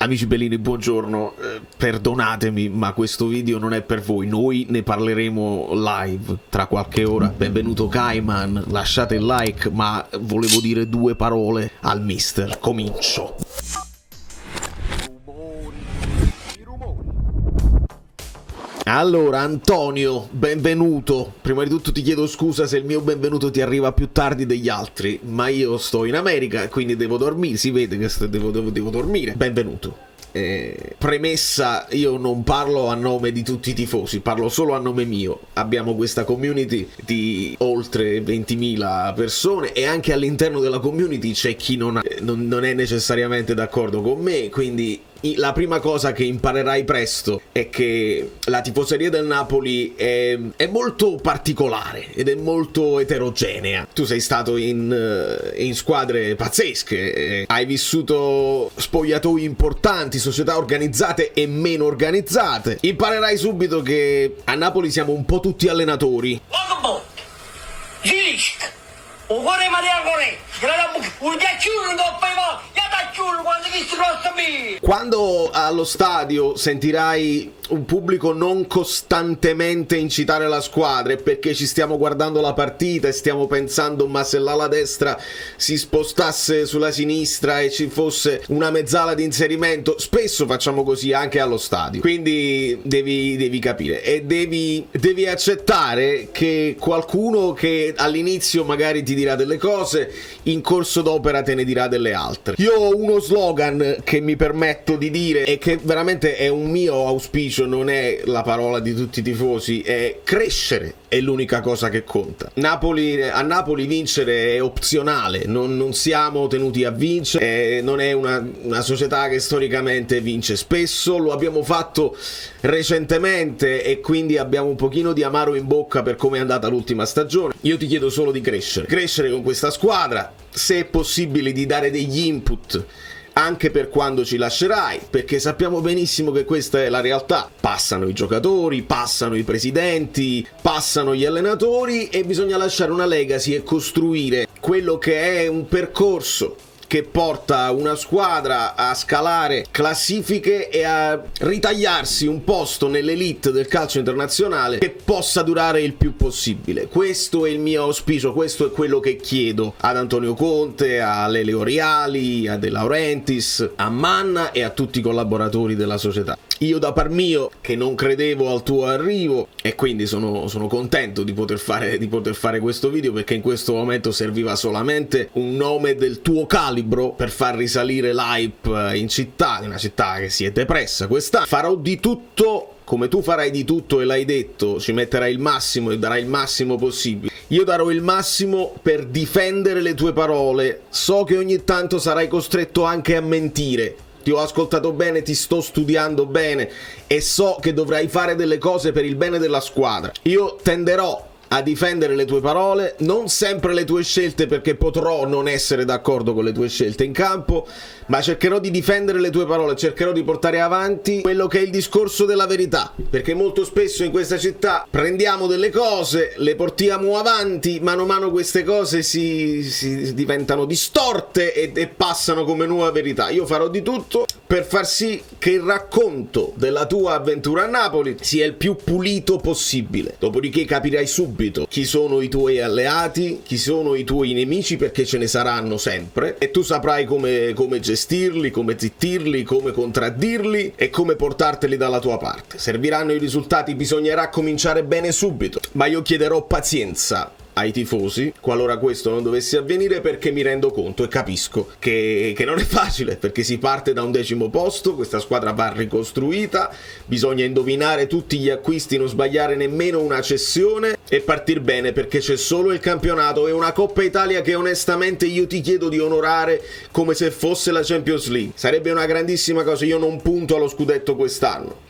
Amici bellini, buongiorno, perdonatemi ma questo video non è per voi, noi ne parleremo live tra qualche ora. Benvenuto Kaiman, lasciate il like, ma volevo dire due parole al mister, comincio. Allora Antonio, benvenuto. Prima di tutto ti chiedo scusa se il mio benvenuto ti arriva più tardi degli altri, ma io sto in America, quindi devo dormire, si vede che devo dormire. Benvenuto. Premessa, io non parlo a nome di tutti i tifosi, parlo solo a nome mio. Abbiamo questa community di oltre 20.000 persone e anche all'interno della community c'è chi non è necessariamente d'accordo con me, quindi la prima cosa che imparerai presto è che la tifoseria del Napoli è molto particolare ed è molto eterogenea. Tu sei stato in squadre pazzesche, hai vissuto spogliatoi importanti, società organizzate e meno organizzate. Imparerai subito che a Napoli siamo un po' tutti allenatori. Quando allo stadio sentirai un pubblico non costantemente incitare la squadra, è perché ci stiamo guardando la partita e stiamo pensando ma se l'ala destra si spostasse sulla sinistra e ci fosse una mezzala di inserimento. Spesso facciamo così anche allo stadio, quindi devi capire e devi accettare che qualcuno che all'inizio magari ti dirà delle cose, in corso d'opera te ne dirà delle altre. Io ho uno slogan che mi permetto di dire e che veramente è un mio auspicio, non è la parola di tutti i tifosi, è crescere è l'unica cosa che conta. A Napoli vincere è opzionale, non siamo tenuti a vincere, non è una società che storicamente vince spesso, lo abbiamo fatto recentemente e quindi abbiamo un pochino di amaro in bocca per come è andata l'ultima stagione. Io ti chiedo solo di crescere con questa squadra, se è possibile di dare degli input anche per quando ci lascerai, perché sappiamo benissimo che questa è la realtà. Passano i giocatori, passano i presidenti, passano gli allenatori e bisogna lasciare una legacy e costruire quello che è un percorso che porta una squadra a scalare classifiche e a ritagliarsi un posto nell'elite del calcio internazionale che possa durare il più possibile. Questo è il mio auspicio, questo è quello che chiedo ad Antonio Conte, a Lele Oriali, a De Laurentiis, a Manna e a tutti i collaboratori della società. Io da par mio, che non credevo al tuo arrivo, e quindi sono contento di poter fare questo video, perché in questo momento serviva solamente un nome del tuo calibro per far risalire l'hype in una città che si è depressa quest'anno. Farò di tutto, come tu farai di tutto e l'hai detto, ci metterai il massimo e darai il massimo possibile. Io darò il massimo per difendere le tue parole. So che ogni tanto sarai costretto anche a mentire. Ti ho ascoltato bene, ti sto studiando bene e so che dovrai fare delle cose per il bene della squadra. Io tenderò a difendere le tue parole, non sempre le tue scelte, perché potrò non essere d'accordo con le tue scelte in campo, ma cercherò di difendere le tue parole, cercherò di portare avanti quello che è il discorso della verità, perché molto spesso in questa città prendiamo delle cose, le portiamo avanti, mano a mano queste cose si diventano distorte e passano come nuova verità. Io farò di tutto per far sì che il racconto della tua avventura a Napoli sia il più pulito possibile, dopodiché capirai subito chi sono i tuoi alleati, chi sono i tuoi nemici, perché ce ne saranno sempre, e tu saprai come gestirli, come zittirli, come contraddirli e come portarteli dalla tua parte. Serviranno i risultati, bisognerà cominciare bene subito, ma io chiederò pazienza ai tifosi qualora questo non dovesse avvenire, perché mi rendo conto e capisco che non è facile, perché si parte da un 10° posto, questa squadra va ricostruita, bisogna indovinare tutti gli acquisti, non sbagliare nemmeno una cessione e partir bene, perché c'è solo il campionato e una Coppa Italia che onestamente io ti chiedo di onorare come se fosse la Champions League. Sarebbe una grandissima cosa. Io non punto allo scudetto quest'anno,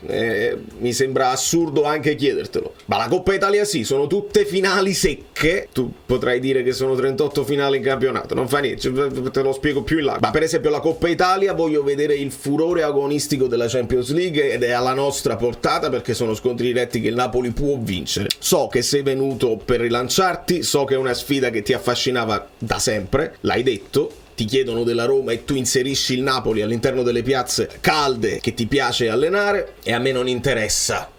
mi sembra assurdo anche chiedertelo, ma la Coppa Italia sì, sono tutte finali secche. Tu potrai dire che sono 38 finali in campionato, non fa niente, te lo spiego più in là. Ma per esempio la Coppa Italia voglio vedere il furore agonistico della Champions League ed è alla nostra portata, perché sono scontri diretti che il Napoli può vincere. So che sei venuto per rilanciarti, so che è una sfida che ti affascinava da sempre, l'hai detto, ti chiedono della Roma e tu inserisci il Napoli all'interno delle piazze calde che ti piace allenare, e a me non interessa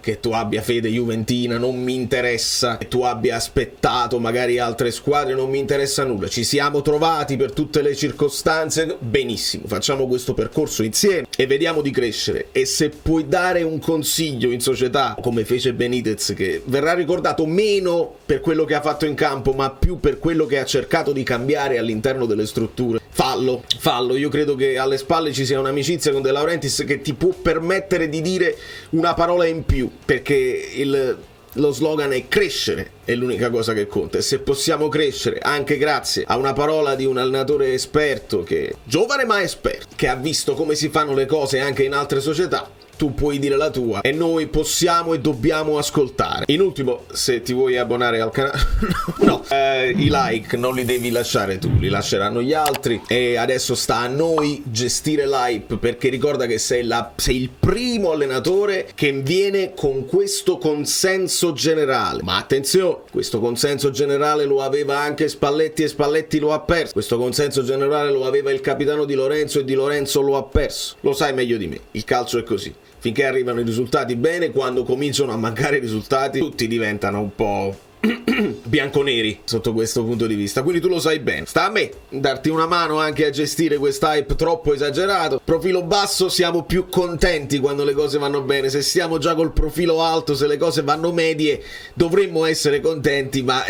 che tu abbia fede juventina, non mi interessa che tu abbia aspettato magari altre squadre, non mi interessa nulla. Ci siamo trovati per tutte le circostanze, benissimo, facciamo questo percorso insieme e vediamo di crescere. E se puoi dare un consiglio in società, come fece Benitez, che verrà ricordato meno per quello che ha fatto in campo ma più per quello che ha cercato di cambiare all'interno delle strutture, fallo. Io credo che alle spalle ci sia un'amicizia con De Laurentiis che ti può permettere di dire una parola in più, perché lo slogan è crescere, è l'unica cosa che conta, e se possiamo crescere anche grazie a una parola di un allenatore esperto, che giovane ma esperto, che ha visto come si fanno le cose anche in altre società, tu puoi dire la tua e noi possiamo e dobbiamo ascoltare. In ultimo, se ti vuoi abbonare al canale i like non li devi lasciare tu, li lasceranno gli altri, e adesso sta a noi gestire l'hype, perché ricorda che sei il primo allenatore che viene con questo consenso generale. Ma attenzione, questo consenso generale lo aveva anche Spalletti e Spalletti lo ha perso. Questo consenso generale lo aveva il capitano Di Lorenzo e Di Lorenzo lo ha perso. Lo sai meglio di me, il calcio è così. Finché arrivano i risultati bene, quando cominciano a mancare i risultati tutti diventano un po' bianconeri sotto questo punto di vista, quindi tu lo sai bene. Sta a me darti una mano anche a gestire quest'hype troppo esagerato. Profilo basso, siamo più contenti quando le cose vanno bene. Se siamo già col profilo alto, se le cose vanno medie, dovremmo essere contenti, ma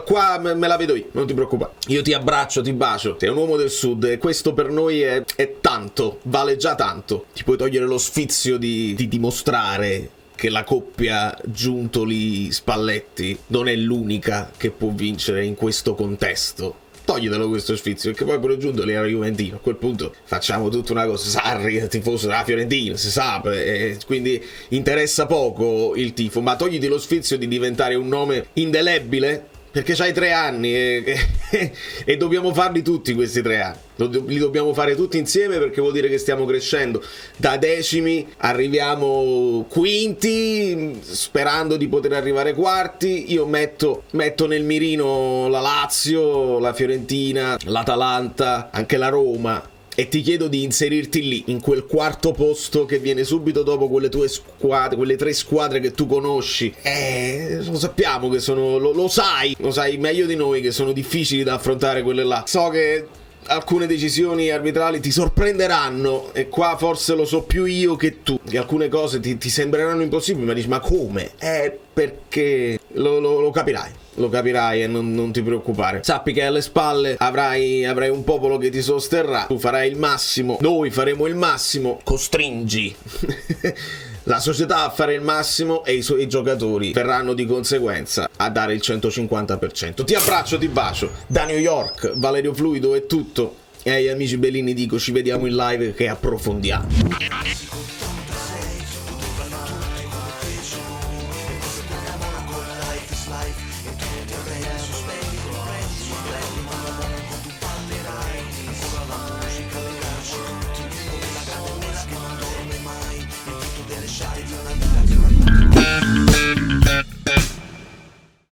qua me la vedo io, non ti preoccupare. Io ti abbraccio, ti bacio, sei un uomo del sud e questo per noi è tanto, vale già tanto. Ti puoi togliere lo sfizio di dimostrare che la coppia Giuntoli-Spalletti non è l'unica che può vincere in questo contesto. Toglitelo questo sfizio, perché poi pure Giuntoli era juventino. A quel punto facciamo tutta una cosa, Sarri tifoso della Fiorentina, si sa, quindi interessa poco il tifo, ma togliti lo sfizio di diventare un nome indelebile, perché c'hai 3 anni e dobbiamo farli tutti questi 3 anni. Li dobbiamo fare tutti insieme, perché vuol dire che stiamo crescendo. Da decimi arriviamo quinti, sperando di poter arrivare quarti. Io metto nel mirino la Lazio, la Fiorentina, l'Atalanta, anche la Roma. E ti chiedo di inserirti lì, in quel quarto posto che viene subito dopo quelle tue squadre, quelle 3 squadre che tu conosci. Lo sappiamo che sono, lo sai meglio di noi che sono difficili da affrontare quelle là. So che alcune decisioni arbitrali ti sorprenderanno, e qua forse lo so più io che tu, che alcune cose ti sembreranno impossibili, ma dici ma come? Perché lo capirai. Lo capirai e non ti preoccupare. Sappi che alle spalle avrai un popolo che ti sosterrà. Tu farai il massimo, noi faremo il massimo. Costringi la società a fare il massimo e i suoi giocatori verranno di conseguenza a dare il 150%. Ti abbraccio, ti bacio. Da New York, Valerio Fluido è tutto. E agli amici bellini dico, ci vediamo in live che approfondiamo.